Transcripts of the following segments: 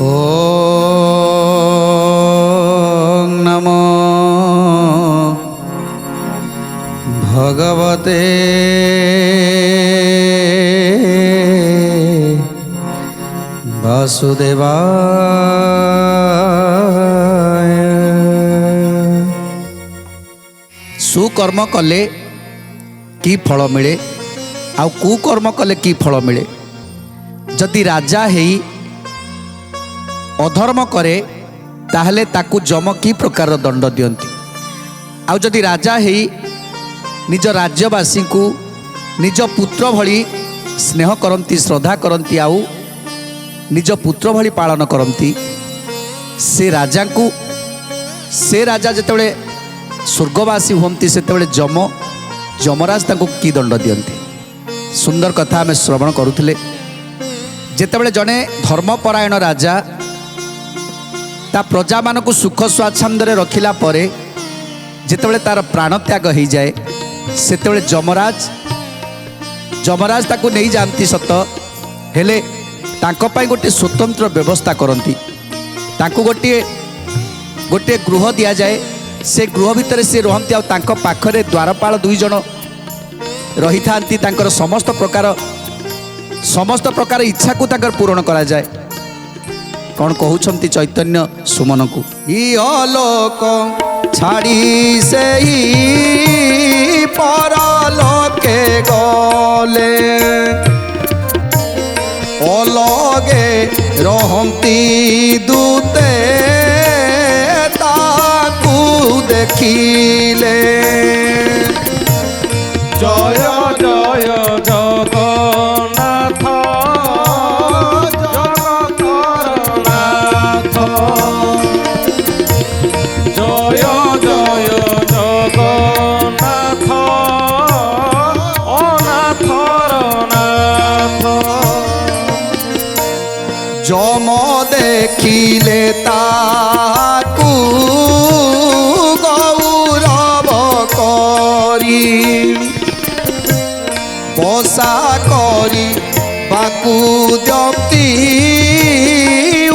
ओम नमो भगवते वासुदेवाय। सुकर्म कले की फल मिले आउ कुकर्म कले की फल मिले। जदि राजा हेई अधर्म करे ताहले ताकू जम की प्रकार दंड दियंती। आउ जदि राजा हेई निज राज्यवासी को निज पुत्र भली स्नेह करती श्रद्धा करती आउ निज पुत्र भली पालन करती। से राजा को से राजा जितेबाला स्वर्गवासी हुंती से जमराज ताकू की दंड दियंती। सुंदर कथा आम श्रवण करुले। जितेबाला जड़े धर्मपरायण राजा ता प्रजा मान को सुख स्वाच्छंद रखिला परे जितेबाला तार प्राण त्याग हो जाए सेतेबाला जमराज ताकू नहीं जाती सत हेले तांको पाई गोटे स्वतंत्र व्यवस्था करती। तांको गोटे गोटे गृह दि जाए से गृह भितर से रहती आखे द्वारपाल दुई जन रही था। समस्त प्रकार इच्छा को पूरण करा जाए। कौन कहते चैतन्य सुमन को लोक छाड़ी से ही परलोके गले अलगे रहती दूते ताकू देखिले। जय जय जगन्नाथ जगतर नाथ। जय जय जगन्नाथ अनाथर नाथ। जम देखिले ताकू गौरव करी बसा करी बाकू द्यक्ति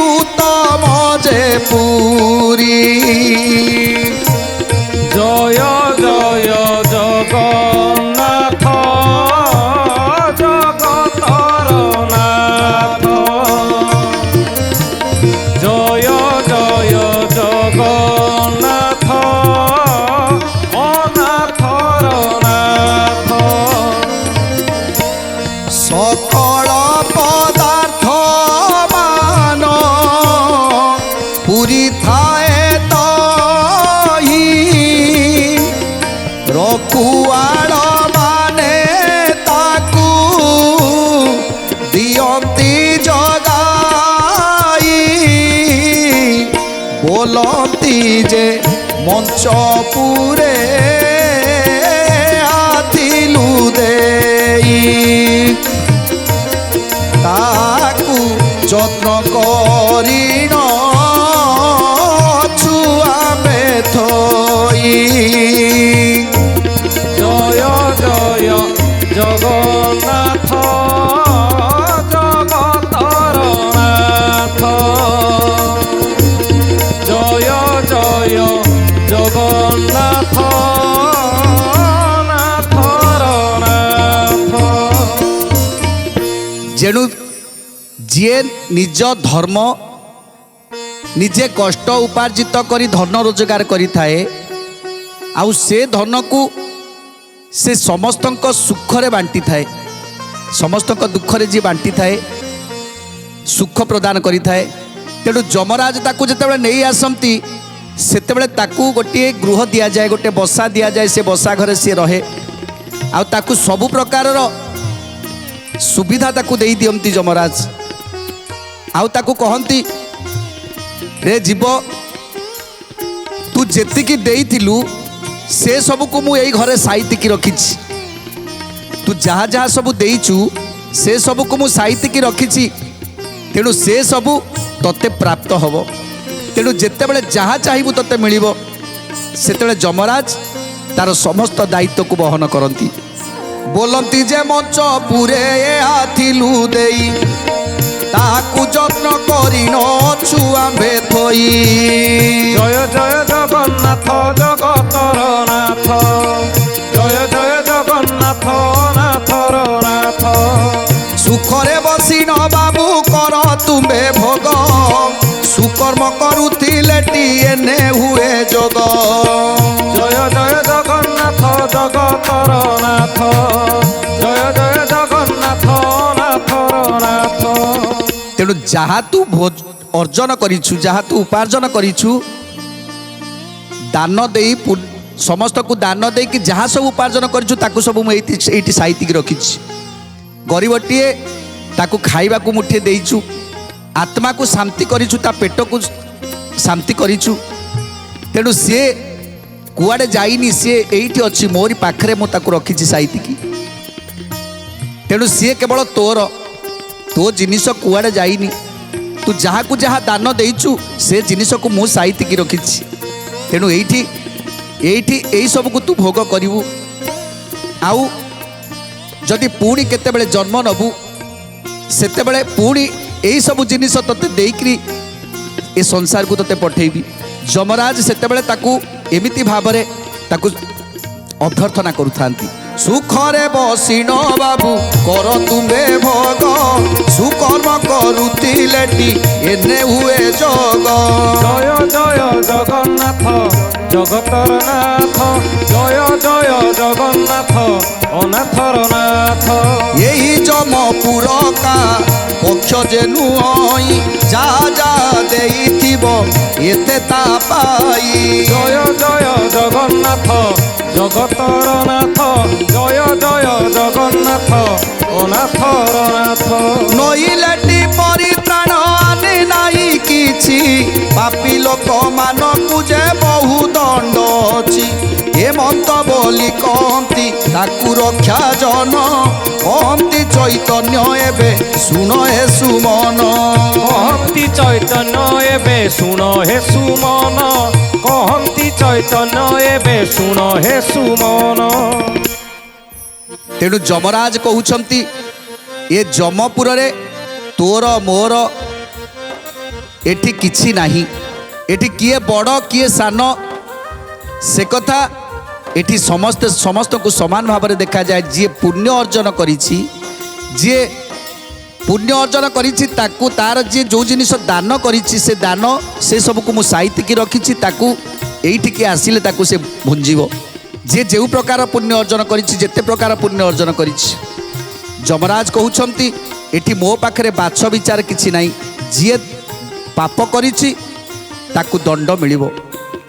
उत्तम जे पुरी। जय जय जगन्नाथ जगतर नाथ। जय जय जगन्नाथ अनाथर नाथ। सकल पदार्थ मान पूरी थाए तही रखुआड़ माने ताकू दियंती जगाई बोलती जे मंच पूरे आथिलु देई ताकू যত্ন করিণ ছুয়া মেথই। জয় জয় জগন্নাথ জগতর নাথ। জয় জয় জগন্নাথ নাথর নাথ। जेणु जीए निज धर्म निजे कष्ट उपार्जित करी धन रोजगार करी थाए आउ से धन को से समस्त सुखरे बांटी थाए। समस्त दुखरे जी बांटी थाए सुख प्रदान करी थाए। तेणु जमराज ताकू जितेबाला नहीं आसती सेतेबाला ताकू गोटे गृह दि जाए गोटे बसा दि जाए। से बसा घरे सी रहे आउ ताकू सबु प्रकार सुविधा ताकू देई दियंती जमराज। आउ ताकू कहंती रे जीव तू जेतिकी देइथिलु से सबू को मु यही घरे साइतिकी रखिछि। तू जहाँ जहाँ सबू देइचु से सबू को मु साइतिकी रखिछि। तेणु से सबू तते प्राप्त हबो। तेणु जेतेबेले जहाँ चाहिबु तते मिलिबो। सेतेबेले जमराज ତାର ସମସ୍ତ ଦାୟିତ୍ୱକୁ ବହନ କରନ୍ତି। ବୋଲନ୍ତି ଯେ ମଞ୍ଚ ପୁରେ ଆଥିଲୁ ଦେଇ ତାକୁ ଯତ୍ନ କରି ନଛୁ ଆମ୍ଭେ ଥୋଇ। জয় জয় জগন্নাথ জগতর নাথ, জয় জয় জগন্নাথ নাথর নাথ। সুখরে বসিন বাবু কর তুমে ভোগ সুকর্ম করুলে টিএনে হুয়ে যোগ। জয় জয় জগন্নাথ জগতর নাথ, জয় জয় জগন্নাথ নাথর নাথ। তেণু যাহা তু অর্জন করিছু, যাহা তু উপার্জন করিছু, দান দেই সমস্তকু দান ଦେଇକି ଯାହା ସବୁ ଉପାର୍ଜନ କରିଛୁ ତାକୁ ସବୁ ମୁଁ ଏଇଠି ସାଇତିକି ରଖିଛି। ଗରିବଟିଏ ତାକୁ ଖାଇବାକୁ ମୁଠେ ଦେଇଛୁ, ଆତ୍ମାକୁ ଶାନ୍ତି କରିଛୁ, ତା ପେଟକୁ ଶାନ୍ତି କରିଛୁ। ତେଣୁ ସିଏ କୁଆଡ଼େ ଯାଇନି, ସିଏ ଏଇଠି ଅଛି ମୋରି ପାଖରେ, ମୁଁ ତାକୁ ରଖିଛି ସାଇତିକି। ତେଣୁ ସିଏ କେବଳ ତୋ ଜିନିଷ କୁଆଡ଼େ ଯାଇନି। ତୁ ଯାହାକୁ ଯାହା ଦାନ ଦେଇଛୁ ସେ ଜିନିଷକୁ ମୁଁ ସାଇତିକି ରଖିଛି। ତେଣୁ ଏଇଠି ଏଇ ସବୁକୁ ତୁ ଭୋଗ କରିବୁ। ଆଉ ଯଦି ପୁଣି କେତେବେଳେ ଜନ୍ମ ନେବୁ ସେତେବେଳେ ପୁଣି ଏଇ ସବୁ ଜିନିଷ ତୋତେ ଦେଇକରି ଏ ସଂସାରକୁ ତୋତେ ପଠେଇବି। ଯମରାଜ ସେତେବେଳେ ତାକୁ ଏମିତି ଭାବରେ ତାକୁ ଅଭ୍ୟର୍ଥନା କରୁଥାନ୍ତି। ସୁଖରେ ବସିନ ବାବୁ କର ତୁମେ ଭୋଗ ସୁକର୍ମ କରୁଥିଲେ ଟି ଏନେ ହୁଏ ଯୋଗ। জয় জয় জগন্নাথ জগতর নাথ, জয় জয় জগন্নাথ অনাথর নাথ। এই যমপুর কা পক্ষ যে নুই যা যা দেইথিব এতে তা পাই। জয় জয় জগন্নাথ জগতর নাথ, জয় জয় জগন্নাথ অনাথর নাথ। নইলেটি পরিত্রাণ আনে নাই কিছু পাপী লোক মানকু যে বহু দণ্ড অছি। হেমন্ত বলি কহନ୍ତି তাকু রক্ষা জন কহନ୍ତି চৈতন্য এবে শুণ হে সুমন। কহନ୍ତି চৈতন্য এবে শুণ হে সুমন, কহନ୍ତି চৈতন্য এবে শুণ হে সুমন। তেণু যমরাজ কହୁଛନ୍ତି এ যমপুরে তোর মোর এটি কিছু নাহি। এটি কিয়ে বড় কিয়ে সান সে কথা এটি সমস্তকে সমান ভাবে দেখা যায়। যে পুণ্য অর্জন করেছি, যে পুণ্য অর্জন করেছি তাকু তার যে যে জিনিস দান করেছি সে দান সে সবুক মু সাইতিকি রখিছি। তাকু এইটিকি আসলে তাকু সে ভুঞ্জিব। যে যে প্রকার পুণ্য অর্জন করেছি, যেতে প্রকার পুণ্য অর্জন করেছি। যমরাজ কହୁଛନ୍ତି এটি মো পাখে বাছ বিচার কিছু নাই। যিয়ে পাপ করেছি তাকু দণ্ড মিলিব,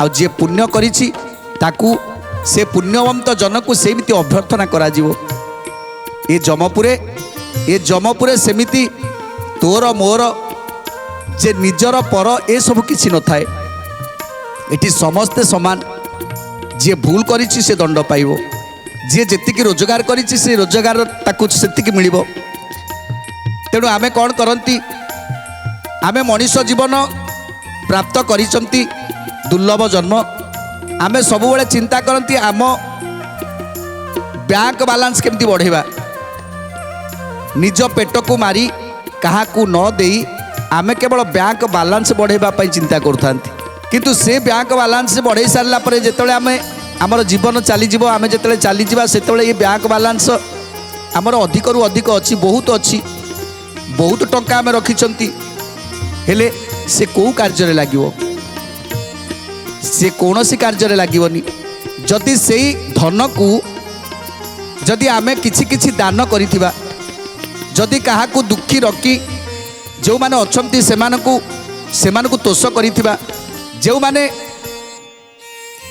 আর যে পুণ্য করেছি তাকু সে পুণ্যবন্ত জনকু সেমিতি অভ্যর্থনা করা যাব। এ যমপুরে সেমিতি তোর মোর যে নিজর পর এসবু কিছু নথায়। এটি সমস্তে সমান। যে ভুল করেছি সে দণ্ড পাইব, যে যেতিকি রোজগার করেছি সে রোজগার তাকু সেতিকি মিলিব। তেণু আমি কଣ করନ୍ତି, ଆମେ ମଣିଷ ଜୀବନ ପ୍ରାପ୍ତ କରିଛନ୍ତି ଦୁର୍ଲଭ ଜନ୍ମ। ଆମେ ସବୁବେଳେ ଚିନ୍ତା କରନ୍ତି ଆମ ବ୍ୟାଙ୍କ ବାଲାନ୍ସ କେମିତି ବଢ଼େଇବା। ନିଜ ପେଟକୁ ମାରି କାହାକୁ ନ ଦେଇ ଆମେ କେବଳ ବ୍ୟାଙ୍କ ବାଲାନ୍ସ ବଢ଼େଇବା ପାଇଁ ଚିନ୍ତା କରୁଥାନ୍ତି। କିନ୍ତୁ ସେ ବ୍ୟାଙ୍କ ବାଲାନ୍ସ ବଢ଼େଇ ସାରିଲା ପରେ ଯେତେବେଳେ ଆମର ଜୀବନ ଚାଲିଯିବ, ଆମେ ଯେତେବେଳେ ଚାଲିଯିବା ସେତେବେଳେ ଏ ବ୍ୟାଙ୍କ ବାଲାନ୍ସ ଆମର ଅଧିକରୁ ଅଧିକ ଅଛି, ବହୁତ ଅଛି, ବହୁତ ଟଙ୍କା ଆମେ ରଖିଛନ୍ତି। ହେଲେ ସେ କେଉଁ କାର୍ଯ୍ୟରେ ଲାଗିବ? ସେ କୌଣସି କାର୍ଯ୍ୟରେ ଲାଗିବନି। ଯଦି ସେଇ ଧନକୁ ଯଦି ଆମେ କିଛି କିଛି ଦାନ କରିଥିବା, ଯଦି କାହାକୁ ଦୁଃଖୀ ରଖି ଯେଉଁମାନେ ଅଛନ୍ତି ସେମାନଙ୍କୁ ତୋଷ କରିଥିବା, ଯେଉଁମାନେ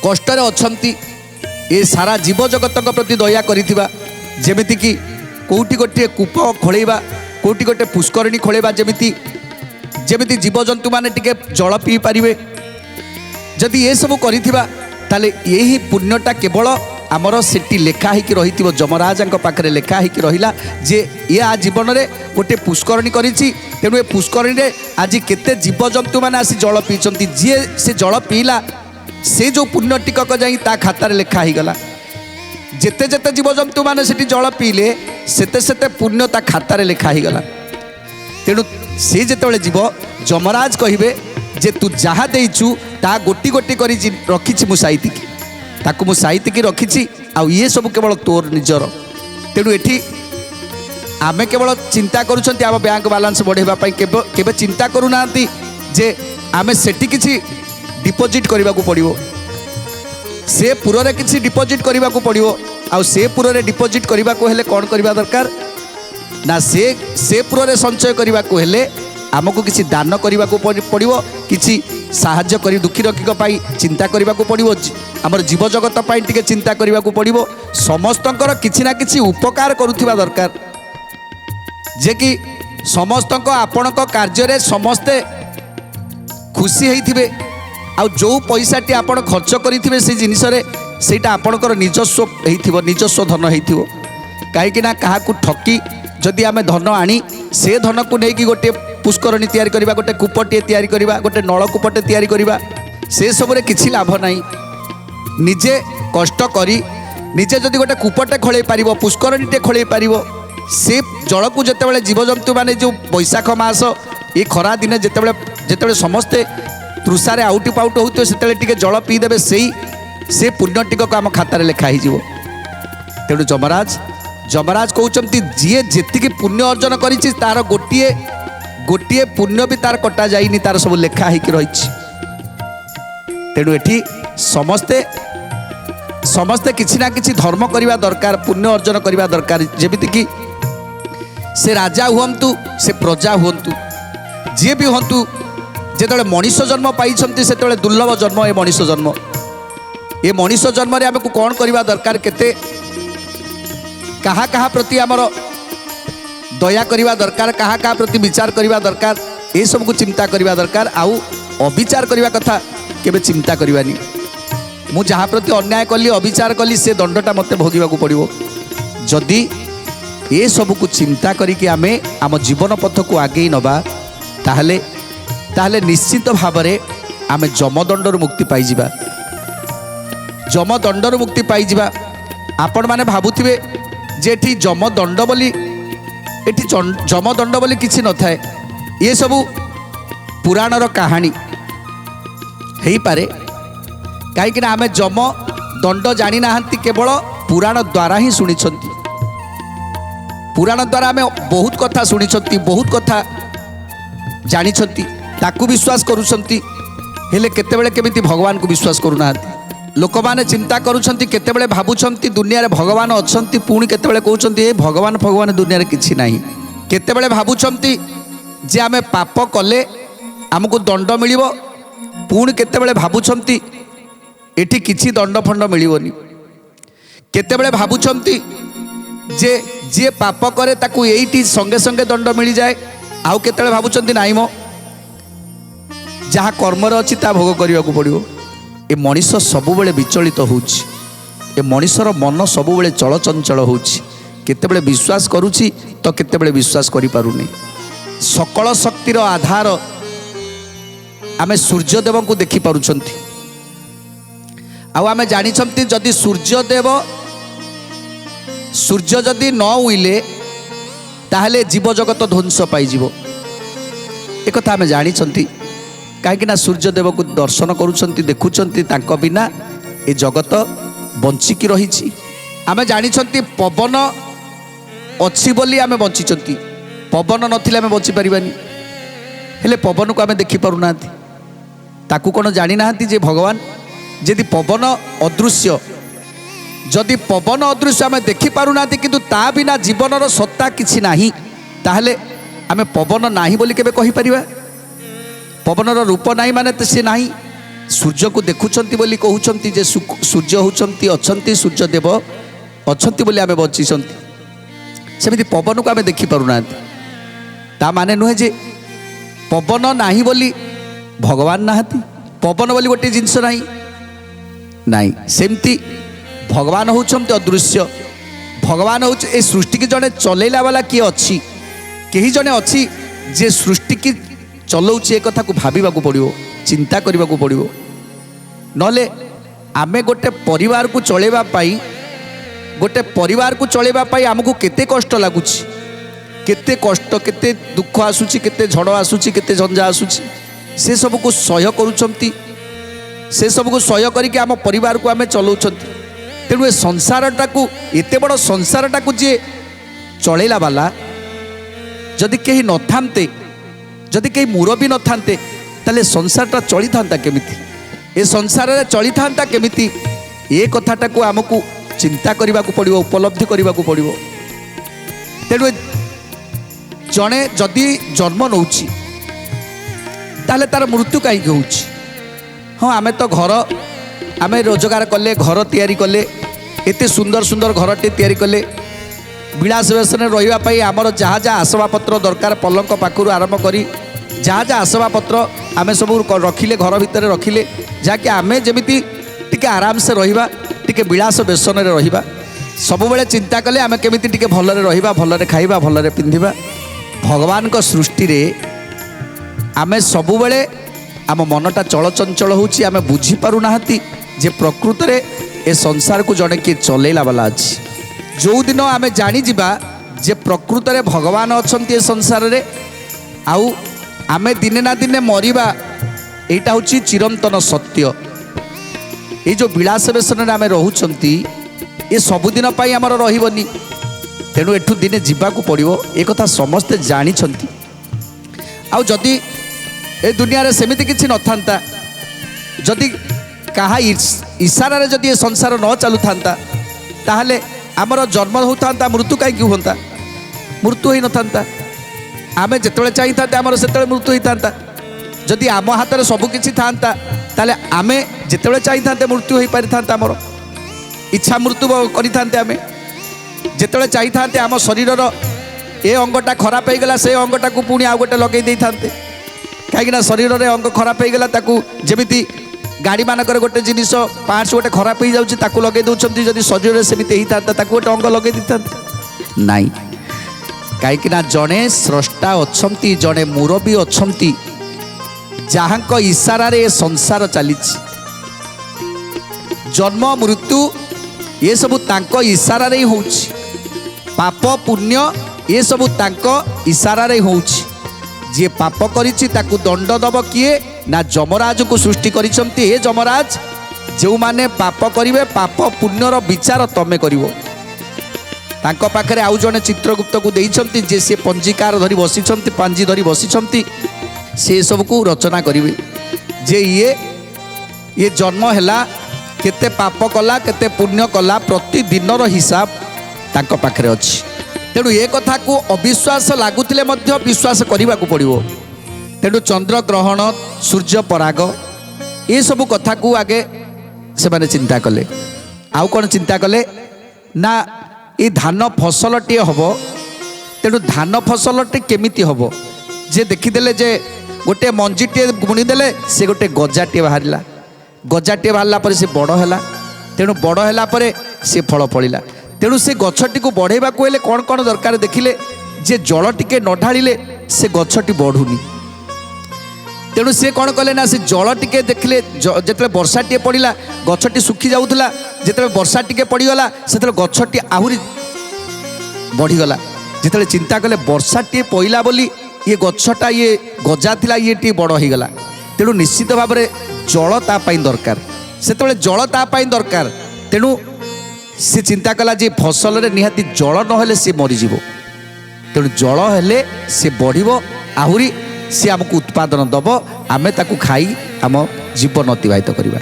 କଷ୍ଟରେ ଅଛନ୍ତି ଏ ସାରା ଜୀବଜଗତଙ୍କ ପ୍ରତି ଦୟା କରିଥିବା, ଯେମିତିକି କେଉଁଠି ଗୋଟିଏ କୂପ ଖୋଳେଇବା, କେଉଁଠି ଗୋଟିଏ ପୁଷ୍କରିଣୀ ଖୋଳେଇବା, ଯେମିତି ଜୀବଜନ୍ତୁ ମାନେ ଟିକେ ଜଳ ପିଇ ପାରିବେ। ଯଦି ଏସବୁ କରିଥିବା ତାହେଲେ ଏହି ପୁଣ୍ୟଟା କେବଳ ଆମର ସେଠି ଲେଖା ହେଇକି ରହିଥିବ। ଯମରାଜାଙ୍କ ପାଖରେ ଲେଖା ହେଇକି ରହିଲା ଯେ ଏ ଜୀବନରେ ଗୋଟିଏ ପୁଷ୍କରିଣୀ କରିଛି। ତେଣୁ ଏ ପୁଷ୍କରିଣୀରେ ଆଜି କେତେ ଜୀବଜନ୍ତୁ ମାନେ ଆସି ଜଳ ପିଇଛନ୍ତି। ଯିଏ ସେ ଜଳ ପିଇଲା से जो पुण्य टिकक जाई ता खातार लेखा होगला जेते जेते जीवजंतु मैंने सेठी जल पीले सेते सेते पुण्य ता खातार लेखा होगला तेणु से जिते जीव जमराज कहे जे तू जहाँ देचु ता गोटी गोटी कर रखी मु साइतिकी ताकू मु साइतिकी रखी आउ ये सब केवल तोर निजर तेणु एठी आमे केवल चिंता करुछंती आम बैंक बालांस बढ़ावा केबे चिंता करूना जे आमे सेठी किछि डिपोजिट करने को पड़ो से पुरे किसी डिपोजिट करने को पड़ो आउ से पुरे डिपोजिट करने को हेले कौन करवा दरकार ना से पुरे संचय करने को हेले आमको किसी दान करने को पड़ो किसी साहाଯ୍ୟ करी दुखी रखी चिंता करने को पड़ो आमर जीव जगत पर टिके चिंता करने को पड़ो समस्तंकर किसी ना किसी उपकार करुवा दरकार जे कि समस्त आपण कार्य समस्ते खुशी होइथिबे आउ जो पैसाटी आपण खर्च करिथिबे से जिनिस रे सेटा आपणकर निजस्व होइथिबो निजस्व धन होइथिबो काहेकि ना काहाकू ठकी जदि आमे धन आनी से धन को नेकी गोटे पुष्करणी तैयारी करबा गोटे कूपटे तैयारी करबा गोटे नलकूपटे तैयारी करबा से सब रे किछि लाभ नाही निजे कष्ट करी निजे जदि गोटे कूपटे खोले पारिबो पुष्करणीटे खोले पारिबो से जल को जिते जीवजंतु माने जो बैशाख मास ये खरा दिन जिते समस्ते तृषार आउटी पाउट होते से जल पीदेवे से पुण्य टिकक आम खातार लेखाई तेणु जमराज जमराज कहते जी जी पुण्य अर्जन कर गोटे गोटे पुण्य भी तार कटा जाइनी तार सब लेखा रही तेणु एठी समस्ते समस्ते किसी ना किसी धर्म करवा दरकार पुण्य अर्जन करवा दरकार जेमितिकी से राजा हुंतु से प्रजा हुंतु जी भी हुंतु जेतले मनीष जन्म पाई से दुर्लभ जन्म ये मनीष जन्म रे आमको कौन करवा दरकार केते कहा कहा प्रति आमर दया करवा दरकार कहा कहा प्रति विचार करवा दरकार ये सब को चिंता करवा दरकार आउ अविचार करवा कथा केबे चिंता करवानी मु जहाँ प्रति अन्याय कली अविचार कली से दंडटा मते भोगिबा पड़ो जदि ये सब को चिंता करिके आमे आम जीवन पथ को आगे नबा ताहले ताहले निश्चित भाव में आमे जमदंडर मुक्ति पाइजिबा जमदंडर मुक्ति पाइजिबा आपण माने भाबुथिबे जे एठी जमदंड बोली एठी जमदंड बोली किछि न थाए ये सब पुराणर कहानी हेई पारे कहीं आमे जम दंड जानी नाहंती केवल पुराण द्वारा ही शुणी पुराण द्वारा आमे बहुत कथा शुणी बहुत कथा जानी ताकू विश्वास करुछंती हेले केतेबेले केमिति भगवान को विश्वास करूना लोक माने चिंता करुछंती केतेबेले भाबुछंती दुनिया रे भगवान अछंती पुणी केतेबेले कहउछंती ए भगवान भगवान दुनिया रे किछि नाही केतेबेले भाबुछंती जे आमे पाप कले हमको दंड मिलिबो पुणी केतेबेले भाबुछंती एठी किछि दंड फंड मिलिबोनी केतेबेले भाबुछंती जे जे पाप करे ताकू एइटी संगे संगे दंड मिल जाए आउ केतेबेले भाबुछंती नाही मो जहाँ कर्मर अच्छी ता भोग करने को पड़ो ए मनीष सबुबले विचलित होउछि ए मनीषर मन सबुबले चलचंचल होउछि केतेबेले विश्वास करुछि तो केतेबेले विश्वास करि पारुनी सकल शक्तिर आधार आमे सूर्यदेव को देखि पारुछंती आउ आमे जानिछंती जदि सूर्य जदि न उइले ताहले जीव जगत ध्वंस पाइजिवो एक कथा आमे जानिछंती कहीं सूर्यदेव को दर्शन करुछंती देखुछंती तांको बिना ए जगत बंचिकी रही आमे जानिछंती पवन अच्छी बोली आमे बंचिछंती पवन नथिले आमे बंची परिबानी हेले पवन को आमे देखि पारुना ताकू कोन जानि नाहंती जे भगवान यदि पवन अदृश्य जदि पवन अदृश्य आमे देखि पारुना किंतु ता बिना जीवनर सत्ता किछि नाही ताहले आमे पवन नाही बोली केबे कहि परिबा पवनर रूप नहीं माने तो सी नहीं सूर्य को देखुंट बोली कहते जे सूर्य होती अच्छा सूर्यदेव अच्छा बोली आम बची सेमती पवन को आम देखिपारूना ता माने नुहे जे पवन नाही बोली भगवान नाहती पवन बोली गोटे जिनस नहीं सेमती भगवान होउछंती अदृश्य भगवान हो सृष्टि की जड़े चलैला वाला किए अच्छी कहीं जड़े अच्छी जे सृष्टि की चलाऊँ एक कथा को भाविबा को पड़ो चिंता करने को पड़ो नले आमे गोटे परिवार को चलेबा पाई गोटे परिवार को चलेबा पाई आमको केते कष्ट लगुच केते कष्ट केते दुख आसूची केते झड़ आसूची केते झंझा आसूची से सब को सह्य करूछंती से सब को सह्य करके आम परिवार को आमे चलाउछंती तेणु ए संसारटा को एते बड़ संसारटा को जे चलेला वाला जदि कहीं न थांते जदि कहीं मुरबी न थांते ताले संसारटा चली थांता केमिति ए संसार रे चली थांता केमिति ए कथाटा को आमको चिंता करने को पड़ो उपलब्धि करने को पड़ो तेणु जड़े जदि जन्म नौ तार मृत्यु कहीं हो हाँ आमे तो घर आमे रोजगार कले घर तैयारी कले एते सुंदर सुंदर घरटे तैयारी कले विलास व्यसन रही आमर जहाँ जहाँ आसबाबपत्र दरकार पलंक पाखु आरंभ करी जहाँ जहाँ आसबाबपत्र आमे सब रखिले घर भितर रखिले जहाँकि आमे जमीती टिके आराम से रहिबा टिके विलास व्यसन रहिबा सबुबले चिंता कले आमे केमिति टिके भलरे रहिबा भलरे खाइबा भलरे पिंधिबा भगवान को सृष्टि रे आमे सबुबले आम मनटा चलचंचल होउची आमे बुझी पारु नाहंती जे प्रकृत रे ए संसार को जड़े किए चलेला वाला अच्छी जो दिन आमे जानी जिबा जे प्रकृत रे भगवान अछंती ए संसार रे आउ आमे दिने ना दिने मरिबा एटा होची चिरंतन सत्य ये जो विलास व्यसन आमे रहउछंती ये सबुदिन पाई आमर रहिबनी तेणु एठू दिने जीवाकू पड़िबो ए कथा समस्ते जानी छंती आउ जदि ए दुनिया रे सेमिति किछि नथांता जदि कहा इशारा रे जदि ए संसार न चालू थांता ताहले आमर जन्म होता मृत्यु कहीं होता मृत्यु हो न आमे जिते चाहिए था आमर से मृत्यु होता जदि आम हाथ में सबकि था ताले आमे जिते चाहिए था मृत्यु हो पारि था आमर इच्छा मृत्यु करें आमे जिते चाहिए था आम शरीर ए अंगटा खराब हो गला से अंगटा को पुणी आउ गोटे लगे था कहीं शरीर में अंग खराब हो गला जमीती गाड़ी मानक गोटे जिनिस पार्ट्स गोटे खराब हो जाऊँगी लगे दौरान जदि शरीर में सेमती होता है गोटे अंग लगे दी था नाई कहीं जड़े स्रष्टा अच्छा जड़े मुरबी अच्छा जहाँ इशारा रे संसार चली जन्म मृत्यु ये सब तांको इशारा रे हो पाप पुण्य ये सब तांको इशारा रे हो जी पाप करिछि ताकू दंड दब किए ना जमराज को सृष्टि करिसंती हे जमराज जो माने पाप करिवे पाप पुण्यर विचार तमे करिवो तांको पाखरे आउ जने चित्रगुप्त को देइछंती जे से पंजीकार धरी बसिछंती पांजी धरी बसिछंती से सब को रचना करिवे जे ये जन्म हैला केते पाप कला केते पुण्य कला प्रतिदिन रो हिसाब तांको पाखरे अछि तेणु ये कथा को अविश्वास लगुले विश्वास करने को पड़ो तेणु चंद्र ग्रहण सूर्य पराग ये सब कथा को आगे से माने चिंता कले आउ कौन चिंता कले ना ये धान फसल टे हम तेणु धान फसल टे केमिति हम जे देखीदे जे गोटे मंजीटे बुणीदे से गोटे गजाटे बाहर गजाटे बाहरला पर से बड़ है तेणु बड़ है सी फल फलिला तेणु से गछटी को बढ़ेबा को हेले कौन कौन दरकार देखिले जे जल टिके न ढालिले से गछटी बढ़ुनी तेणु से कौन कले ना से जल टिके देखिले जिते वर्षा टे पड़ा गछटी सुखी जाऊला जिते वर्षा टिके पड़गला से गछटी आहरी बढ़ीगला जिते चिंता कले वर्षा टे पड़ा बोली ये गछटा ये गजा थिला ये टे बड़ हो गला तेणु निश्चित भाव में जल तापाई दरकार से जल तापाई दरकार तेणु से चिंता कला जे फसल रे निहाती जल नहेले से मरीज तेणु जल हेले से बढ़िबो आहुरी से आमको उत्पादन दब आमे ताकू खाई आम जीवन अतिबाहित करवा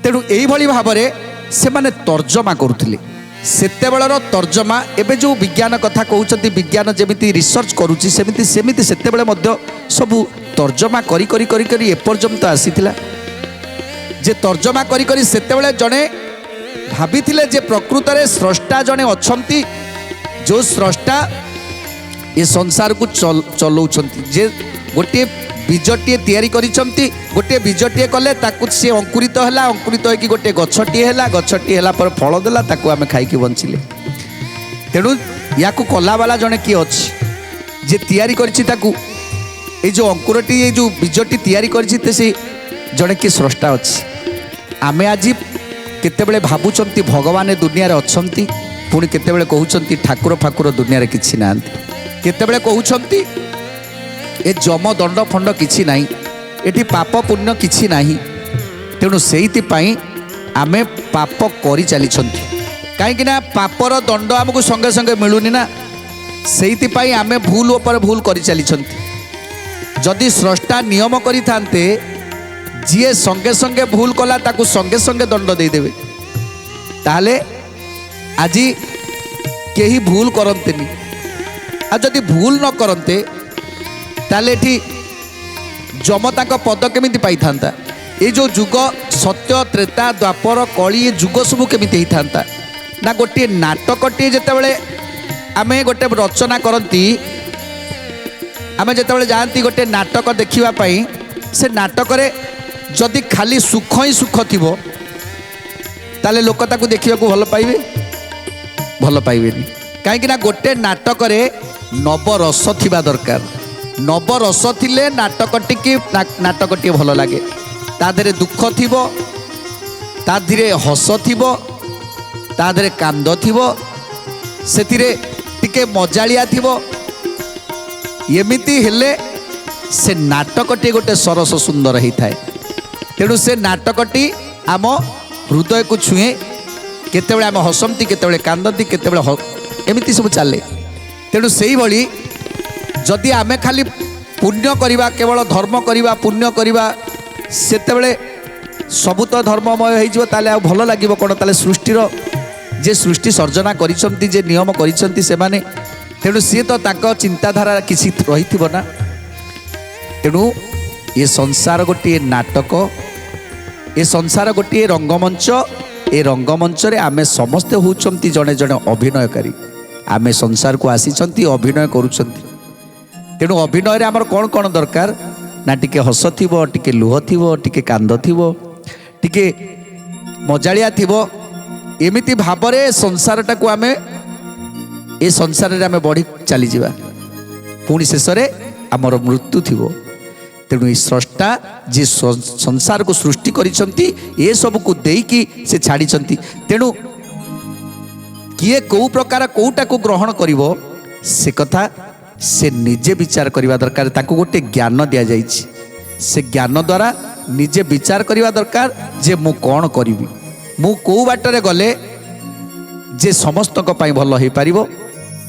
तेणु यही भाव में से माने तर्जमा करुथिले सेतेबेलर तर्जमा एबे जो विज्ञान कथा कहउछंती विज्ञान जेमिति रिसर्च करूची सेमिति सेमिति सेतेबेले मध्य सबु तर्जमा करी करी करी करी एपर्यंत आसीथिला जे तर्जमा करी करी सेतेबेले जणे भाविथिले जे प्रकृत रे स्रष्टा जणे अछंती जो स्रष्टा ये संसार को चलाउछंती जे गोटे बीजटीए तैयारी करिसंती गोटे बीजटीए कले ताकू से अंकुरित हैला अंकुरित होइकी गोटे गछटीए हैला गछटीए हैला पर फल देला ताकू आमे खाइकी बंचिले तेणु याकू कला वाला जणे किए अछि जे तैयारी करिछि ताकू ए जो अंकुरटी ए जो बीजटी तैयारी करिछि ते से जणे कि स्रष्टा अछि आमे आज केतेबेले भाबुचंती भगवान ए दुनिया रे अछंती पुणी केतेबेले कहउचंती ठाकुर फाकुर दुनिया रे किछि नांती केतेबेले कहउचंती ए जम दंड फंड किछि नाही एठी पाप पुण्य किछि नाही तेणु सेइति पई आमे पाप करि चलीछंती काहेकि ना पापर दंड हमकु संगे संगे मिलुनी ना सेइति पई आमे भूल ऊपर भूल करि चलीछंती जदि स्रष्टा नियम करि थांते जीए संगे संगे भूल कला ताकू संगे संगे दंड दे देवे ताहले आज केही भूल करंतेनी आ जदि भूल न करंते ताहले एठी जमता का पद केमिति पाई थांता ये जो जुग सत्य त्रेता द्वापर कली ये जुग सब केमिति ही थांता ना गोटे नाटकटी जेतेबेले आमे गोटे रचना करती आमे जेतेबेले जानती गोटे नाटक देखिबा पई से नाटक रे जदि खाली सुख ही सुख थिबो ताले लोक ताकू देखिबा को भल पाइबेनी काहेकि ना गोटे नाटक रे नवरस थिबा दरकार नवरस थिले नाटकटी भल लागे ता देहरे दुख थिबो ता धीरे हस थिबो ता देहरे कांद थिबो सेतिरे टिके मजालिया थिबो एमिति हेले से नाटकटी गोटे सरस सुंदर ही थाए तेणु से नाटकटी आम हृदय को छुए केतेबेले आम हसंती केतेबेले कांदती केतेबेले एमिति सब चले तेणु से ही भली जदि आमे खाली पुण्य करिबा केवल धर्म करिबा पुण्य करिबा सेतेबेले सबु तो धर्ममय हो ताले आ भल लागिबो कोन ताले सृष्टिर जे सृष्टि सर्जना करिसंती जे नियम करिसंती से माने तेणु सी तो ताको चिंताधारा किसी रही ना तेणु ये संसार गोटे नाटक ये संसार गोटे रंगमंच ए रंगमंच रे आमे समस्ते होउचंती जड़े जड़े अभिनयकारी आमे संसार को आसीचंती अभिनय करूचंती तेणु अभिनय रे आमर कौन कौन दरकार ना टिके हस थिबो टिके लुह थिबो टिके कांद थिबो टिके मजालिया थिबो एमिति भाबरे संसारटा को आमे ए संसार रे आमे बढ़ी चली जिबा पुणी शेष रे आमर मृत्यु थिबो तेणु स्रष्टा जे संसार को सृष्टि करिसंती ए सब को देकी से छाड़ीचंती तेणु किए कौ प्रकार कौटा को ग्रहण करिवो से कथा से निजे विचार करवा दरकार ताको गोटे ज्ञान दिया जाइछि से ज्ञान द्वारा निजे विचार करवा दरकार जे मु कौन करी मु कौ बाटरे गले जे समस्त को पाई भल हो पारिबो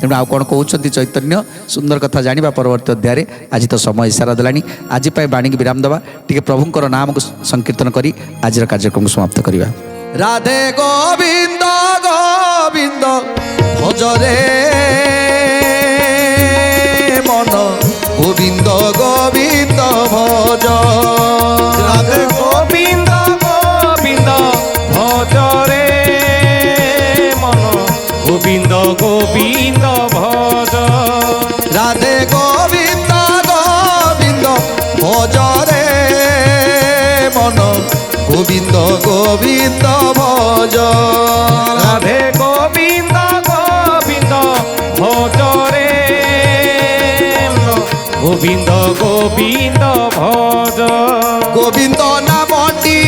तेणु आउ कौन कहते चैतन्य सुंदर कथा जाना परवर्त अध्याय आज तो समय इशारा देलानी आज बाणी की विराम दवा टिके प्रभुंकर नाम को संकीर्तन करी आज कार्यक्रम को समाप्त करवा राधे गोविंद गोविंद भजरे मन गोविंद गोविंद भज राधे गोविंद गोविंद भजरे मन गोविंद गोविंद भज राधे गोविंद गोविंद भजरे मन गोविंद गोविंद भज राधे गोविंद गोविंद भजरे गोविंद गोविंद भज गोविंद नामटी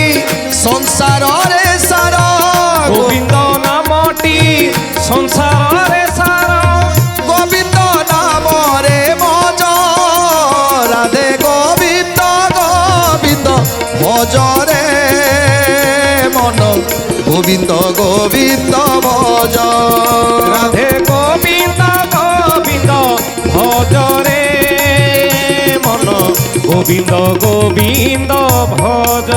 संसार रे सार गोविंद नामटी संसार रे सार गोविंद नाम रे मज राधे गोविंद गोविंद भजरे मन गोविंद गोविंद भज राधे गोविंद गोविंद भजरे मन गोविंद गोविंद भज